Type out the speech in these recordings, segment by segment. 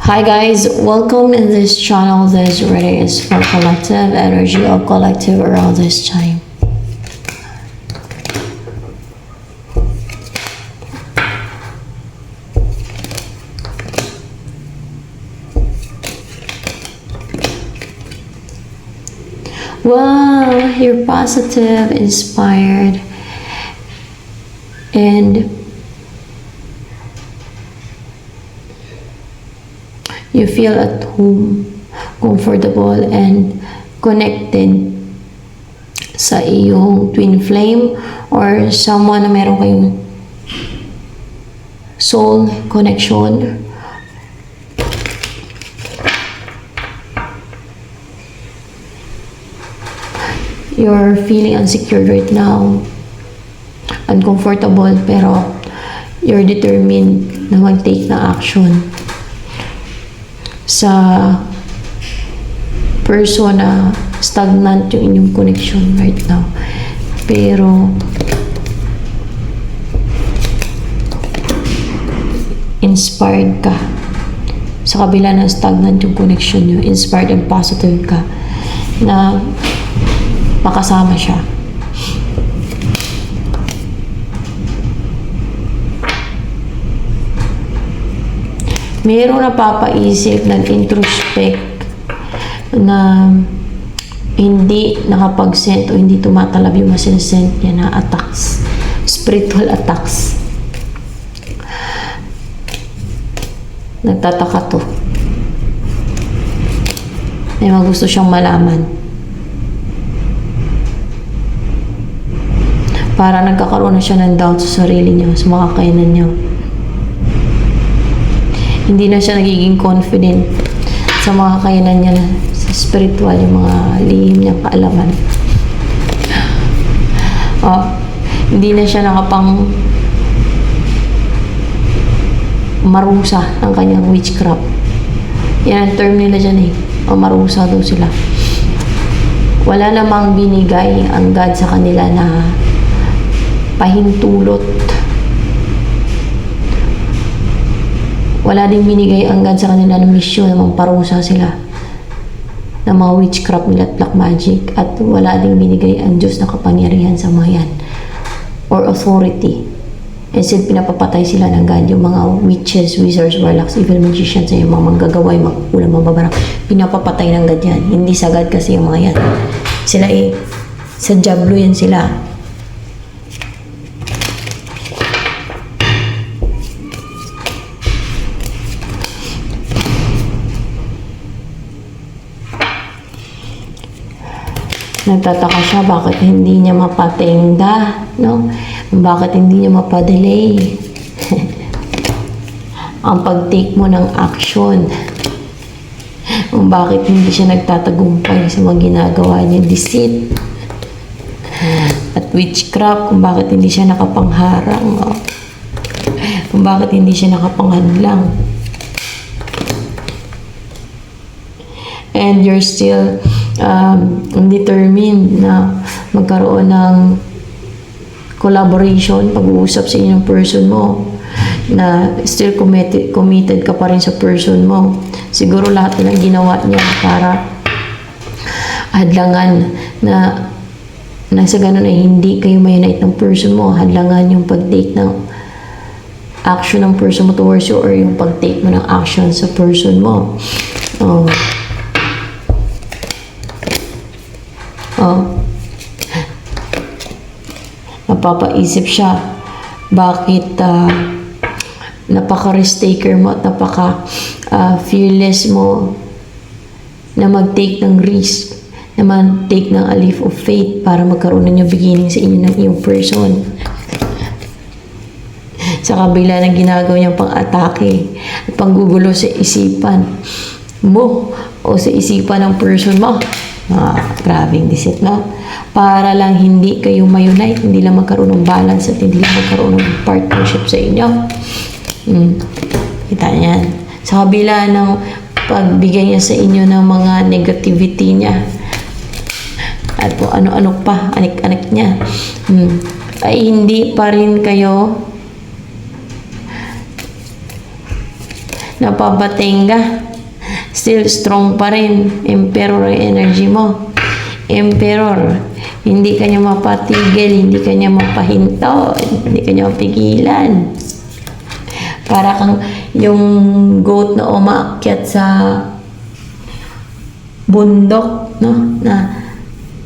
Hi guys, welcome in this channel. This reading is for collective energy of collective around this time. Wow, you're positive, inspired, and you feel at home, comfortable, and connected sa iyong twin flame or someone na meron kayong soul connection. You're feeling insecure right now, uncomfortable, pero you're determined na mag-take na action sa person na stagnant yung inyong connection right now. Pero inspired ka sa kabila ng stagnant yung connection nyo. Inspired and positive ka na makasama siya. Mayroong napapaisip, nag-introspect na hindi nakapag-send o hindi tumatalab yung masinsend niya na attacks, spiritual attacks. Nagtataka to. May mga gusto siyang malaman. Para nagkakaroon na siya ng doubt sa sarili niya, sa mga kakayanan niya. Hindi na siya nagiging confident sa mga kakayanan niya na sa spiritual, yung mga lihim niyang kaalaman. Hindi na siya nakapang marusa ng kanyang witchcraft. Yan ang term nila dyan eh. Marusa daw sila. Wala namang binigay ang God sa kanila na pahintulot. Wala din binigay ang God sa kanila ng mission na parusa sila ng mga witchcraft nila at black magic, at wala din binigay ang Diyos na kapangyarihan sa mga yan or authority. Instead, pinapapatay sila ng God, yung mga witches, wizards, warlocks, evil magicians, yung mga manggagaway, ulang mababarang, pinapapatay ng God yan. Hindi sa God kasi yung mga yan. Sila sa Diablo yan sila. Nagtataka siya bakit hindi niya mapatingda, no? Bakit hindi niya mapadelay ang pag-take mo ng action. Bakit hindi siya nagtatagumpay sa mga ginagawa niya, deceit at witchcraft, kung bakit hindi siya nakapangharang, no? Kung bakit hindi siya nakapanghanlang. And you're still determined na magkaroon ng collaboration, pag-uusap sa inyong person mo, na still committed ka pa rin sa person mo. Siguro lahat na ginawa niya para hadlangan na sa ganun ay hindi kayo ma-unite ng person mo, hadlangan yung pag-take ng action ng person mo towards you, or yung pag-take mo ng action sa person mo. Napapaisip siya bakit napaka-risk taker mo at napaka-fearless mo na mag-take ng risk, na mag-take ng a leap of faith para magkaroon ng beginning sa inyo ng iyong person. Sa kabila ng ginagawa niyang pang-atake at panggugulo sa isipan mo o sa isipan ng person mo. Grabing deceit, no? Para lang hindi kayo ma-unite, hindi lang magkaroon ng balance at hindi lang magkaroon ng partnership sa inyo. Kita niyan. Sa kabila ng pagbigay niya sa inyo ng mga negativity niya at kung ano-ano pa, anik-anik niya, ay hindi pa rin kayo napapating ka. Still strong pa rin. Emperor yung energy mo. Emperor. Hindi ka niya mapatigil, hindi ka niya mapahinto, hindi ka niya mapigilan. Para kang yung goat na umaakyat sa bundok, no? Na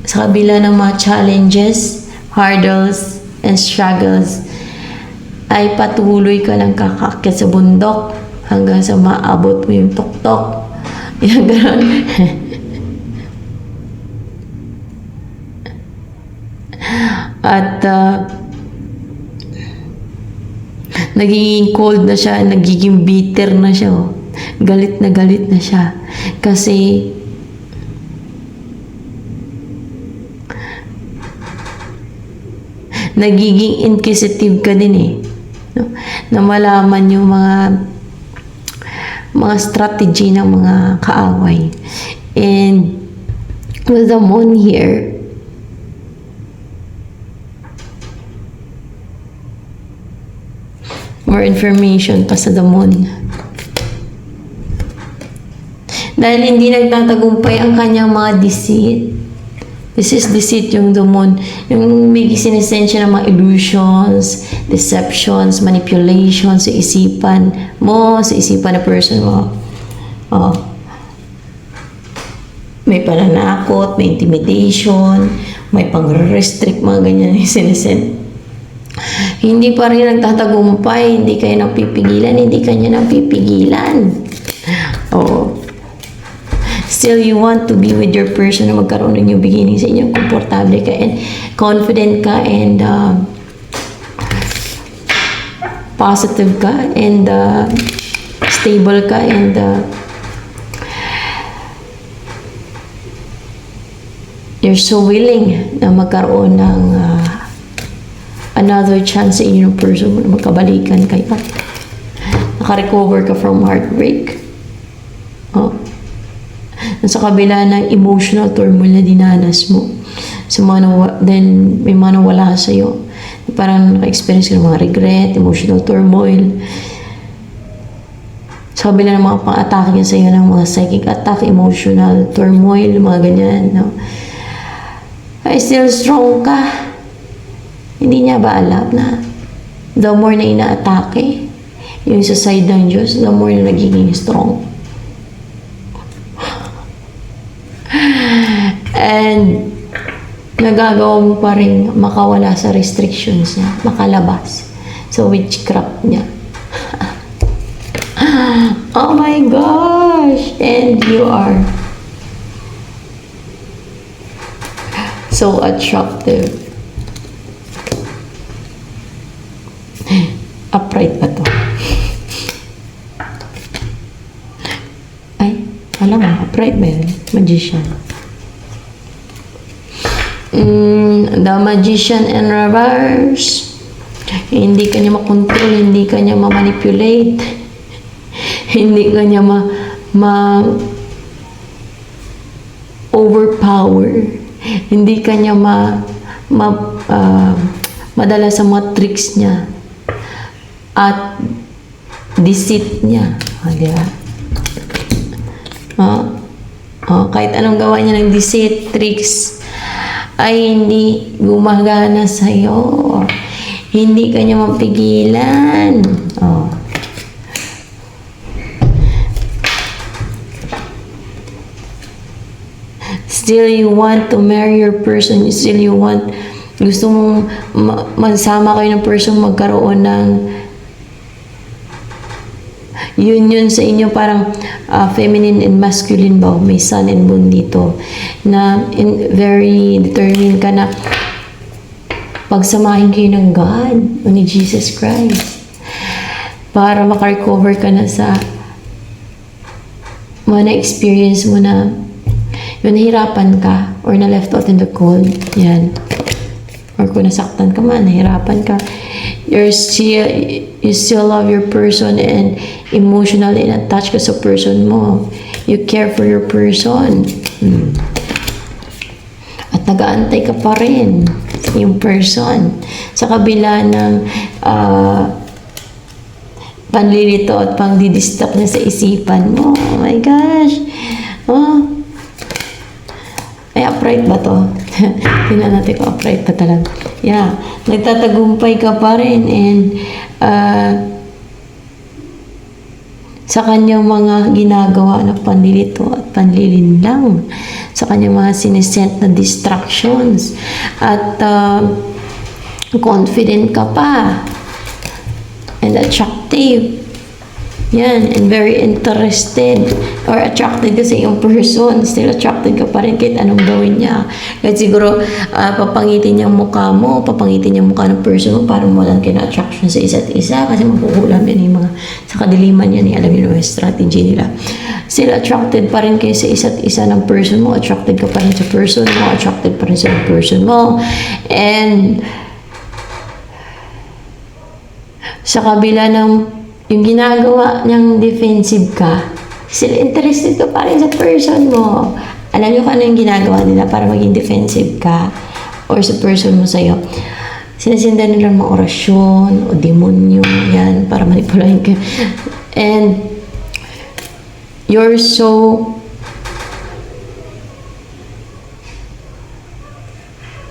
sa kabila ng mga challenges, hurdles, and struggles, ay patuloy ka lang kakaakyat sa bundok hanggang sa maabot mo yung tuktok. Yung gano'n. At nagiging cold na siya, nagiging bitter na siya. Oh. Galit na siya. Kasi nagiging inquisitive ka din eh. No? Na malaman yung mga strategy ng mga kaaway. And with the moon here, more information pa sa the moon. Dahil hindi nagtatagumpay ang kanyang mga deceit. This is deceit yung the moon. Yung may sinesensya ng mga illusions, deceptions, manipulations sa isipan mo, sa isipan ng person mo. Oh. May pananakot, may intimidation, may pang-restrict, mga ganyan yung sinesend. Hindi pa rin nagtatagumpay, hindi kayo napipigilan, hindi kanya napipigilan. Oo. Still, you want to be with your person na magkaroon ng new beginning sa inyo. Komportable ka and confident ka and positive ka and stable ka and you're so willing na magkaroon ng another chance sa inyong person na magkabalikan kayo. Naka-recover ka from heartbreak. Oh. Sa kabila ng emotional turmoil na dinanas mo. Then may mga nawala sa'yo. Parang naka-experience ka ng mga regret, emotional turmoil. Sa kabila ng mga pang-atake niya sa'yo ng mga psychic attack, emotional turmoil, mga ganyan. No? Ay, still strong ka. Hindi niya ba alam na the more na ina-atake yung sa side ng Diyos, the more na nagiging strong. And nagagawa mo pa rin makawala sa restrictions niya, makalabas sa witchcraft niya. Oh my gosh! And you are so attractive. Upright ba to? Ay, alam mo, upright ba yun? Magician. The Magician in reverse. Hindi ka niya makontrol, hindi ka niya ma-manipulate, hindi ka niya overpower, hindi ka niya madala sa mga tricks niya at deceit niya. Diba? Kahit anong gawa niya ng deceit, tricks, ay hindi gumagana sa'yo. Hindi ka niya mapigilan. Oh. Still, you want to marry your person. Still, you want, gusto mong magsama kayo ng person, magkaroon ng union sa inyo, parang feminine and masculine ba, may sun and moon dito, na very determined ka na pagsamahin kayo ng God o ni Jesus Christ para makarecover ka na sa mga na-experience mo na yung nahirapan ka or na left out in the cold, yan, or kung nasaktan ka man, nahirapan ka, you still love your person and emotionally attached ka sa person mo. You care for your person. At nag-aantay ka pa rin yung person. Sa kabila ng panlilito at pang-didistract niya sa isipan mo. Oh my gosh. Oh. Ay, upright ba to? Tingnan natin kung upright pa talaga. Yeah. Nagtatagumpay ka pa rin and sa kanyang mga ginagawa na panlilito at panlilinlang, sa kanyang mga sinesent na distractions, at confident ka pa, and attractive. Yan, and very interested or attracted ka sa iyong person. Still attracted ka pa rin kahit anong gawin niya. Kahit siguro papangitin niya ang mukha mo, papangitin niya ang mukha ng person mo, parang walang kina-attraction sa isa't isa kasi makukulam yan yung mga sa kadiliman yan, alam niyo yung strategy nila. Still attracted pa rin kayo sa isa't isa ng person mo, attracted ka pa rin sa person mo, attracted pa rin sa person mo, and sa kabila ng yung ginagawa niyang defensive ka, still interested ka pa rin sa person mo. Alam niyo kung ano yung ginagawa nila para maging defensive ka or sa person mo sa'yo. Sinasindan nila mga orasyon o demonyo, yan, para manipulahin ka. And you're so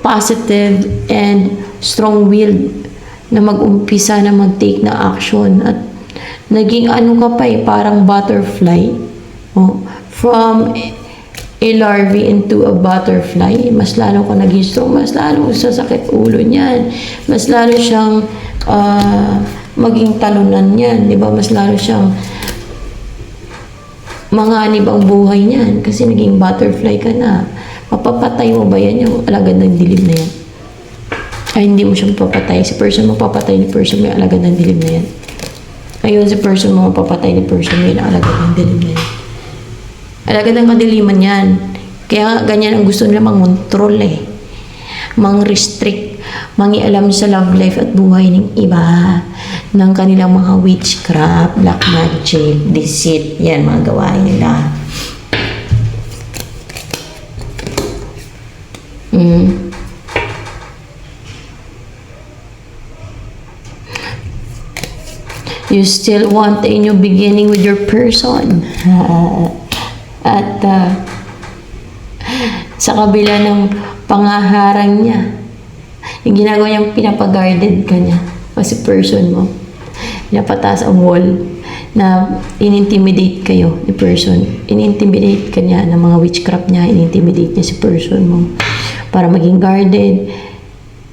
positive and strong-willed na mag-umpisa na mag-take na action at naging ano ka pa parang butterfly. Oh, from a larvae into a butterfly, mas lalo ka naging strong, mas lalo sasakit ulo niyan, mas lalo siyang maging talunan niyan, di ba? Mas lalo siyang manganib ang buhay niyan kasi naging butterfly ka na. Mapapatay mo ba yan yung alagad ng dilim na yan? Ay, hindi mo siya mapapatay. Si person mo papatay ni person mo yung alagad ng dilim na yan. Ayun, si person mo mapapatay ni person mo yung alagad ng dilim na yan. Alagad ng kadiliman yan. Kaya ganyan ang gusto nila mang-control mang-restrict, mangialam sa love life at buhay ng iba, ng kanilang mga witchcraft, black magic, deceit, yan mga gawain nila. You still want a new beginning with your person. At sa kabila ng pangaharang niya, yung ginagawa niyang pinapag-guarded ka niya, kasi person mo, pinapataas ang wall na in-intimidate kayo ni person. In-intimidate ka niya ng mga witchcraft niya, in-intimidate niya si person mo para maging guarded.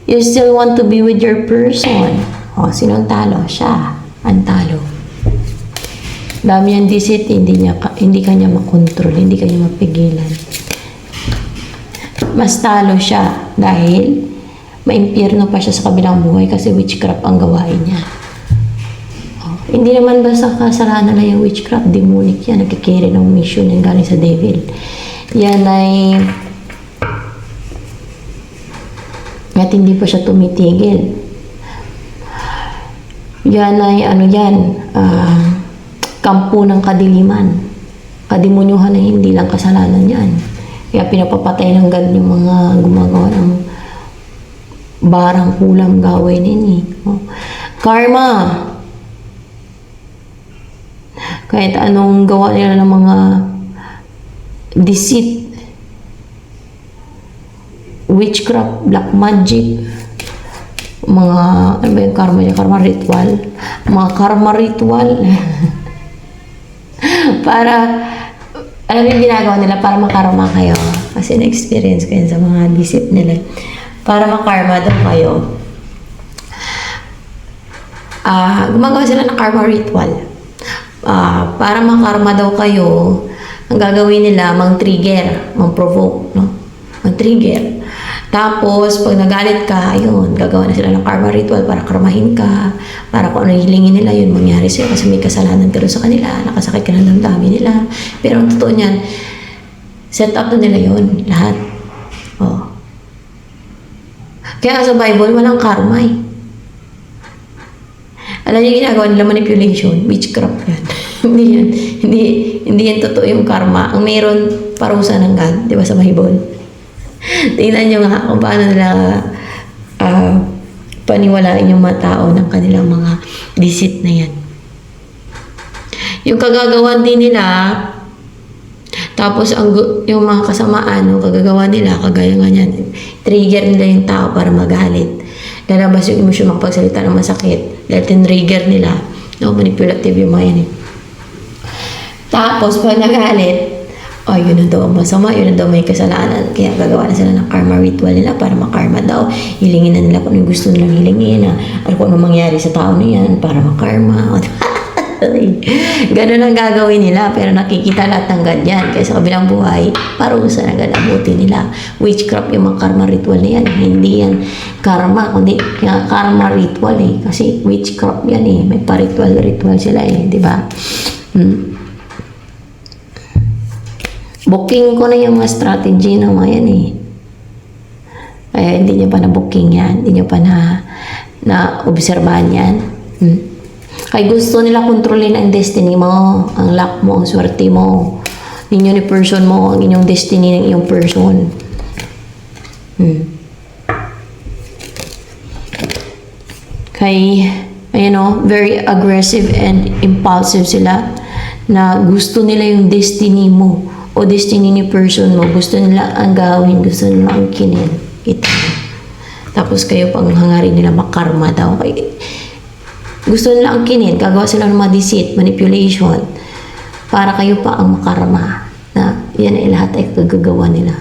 You still want to be with your person. O, sino ang talo? Siya ang talo. Dami yan deceit, hindi ka niya makontrol, hindi ka niya mapigilan. Mas talo siya dahil maimpyerno pa siya sa kabilang buhay kasi witchcraft ang gawain niya. Hindi naman basta kasalanan na yung witchcraft, demonic yan, nagkikiri ng mission yan galing sa devil. Yan ay at hindi pa siya tumitigil. Yan ay kampo ng kadiliman. Kademonyuhan na hindi lang kasalanan yan. Kaya pinapapatay ng ganun yung mga gumagawa ng barang kulam gawin ini. Karma. Kahit anong gawa nila ng mga deceit, witchcraft, black magic, mga, ano ba yung karma niya? Karma ritual. Mga karma ritual. Para, alam yung ginagawa nila, para makarma kayo. Kasi na-experience ko yun sa mga deceit nila. Para makarma daw kayo. Gumagawa sila ng karma ritual. Para makarma daw kayo, ang gagawin nila, mang-trigger, mang-provoke, no? Mang-trigger. Tapos, pag nagalit ka, ayun, gagawa na sila ng karma ritual para karmahin ka, para kung ano hilingin nila, yun mangyari sa'yo kasi may kasalanan ka rin sa kanila, nakasakit ka ng damdamin nila. Pero ang totoo niyan, set up na nila yun, lahat. Oh. Kaya sa Bible, walang karma eh. Alam niyo ginagawa nila manipulation, witchcraft yan. hindi yan totoo yung karma. Ang mayroon parusa ng God, di ba sa Bible? Tingnan nyo nga kung paano nila paniwalain yung mga tao ng kanilang mga deceit na yan. Yung kagagawan din nila, tapos yung mga kasamaan, no, kagagawa nila, kagaya nga yan, trigger nila yung tao para magalit. Lalabas yung emosyon, makapagsalita ng masakit. Dahil trigger nila, no, manipulative yung mga yan. Tapos, pag nagalit, yun na daw ang masama, yun na daw may kasalanan. Kaya gagawa na sila ng karma ritual nila para makarma daw. Hilingin na nila kung ano yung gusto nilang hilingin. Kung ano mangyari sa tao na yan para makarma. Ganun ang gagawin nila, pero nakikita lahat ng ganyan. Kaya sa kabilang buhay, parusa na ganabuti nila. Witchcraft yung mga karma ritual na yan. Hindi yan karma, kundi karma ritual eh. Kasi witchcraft yan eh. May pa-ritual sila eh, di ba? Booking ko na yung mga strategy ng mga yan eh. Kaya hindi nyo pa na-booking yan. Hindi nyo pa na-obserbahan yan. Kaya gusto nila kontrolin ang destiny mo, ang luck mo, ang swerte mo, ninyo ni person mo, ang inyong destiny ng iyong person. Kaya, very aggressive and impulsive sila na gusto nila yung destiny mo o destiny ni person mo. Gusto nila ang gawin, gusto nila ang kinin. Tapos kayo pang hangarin nila makarma daw. Gusto nila ang kinin, gagawa sila ng mga deceit, manipulation, para kayo pa ang makarma. Na yan ay lahat ay kagagawa nila.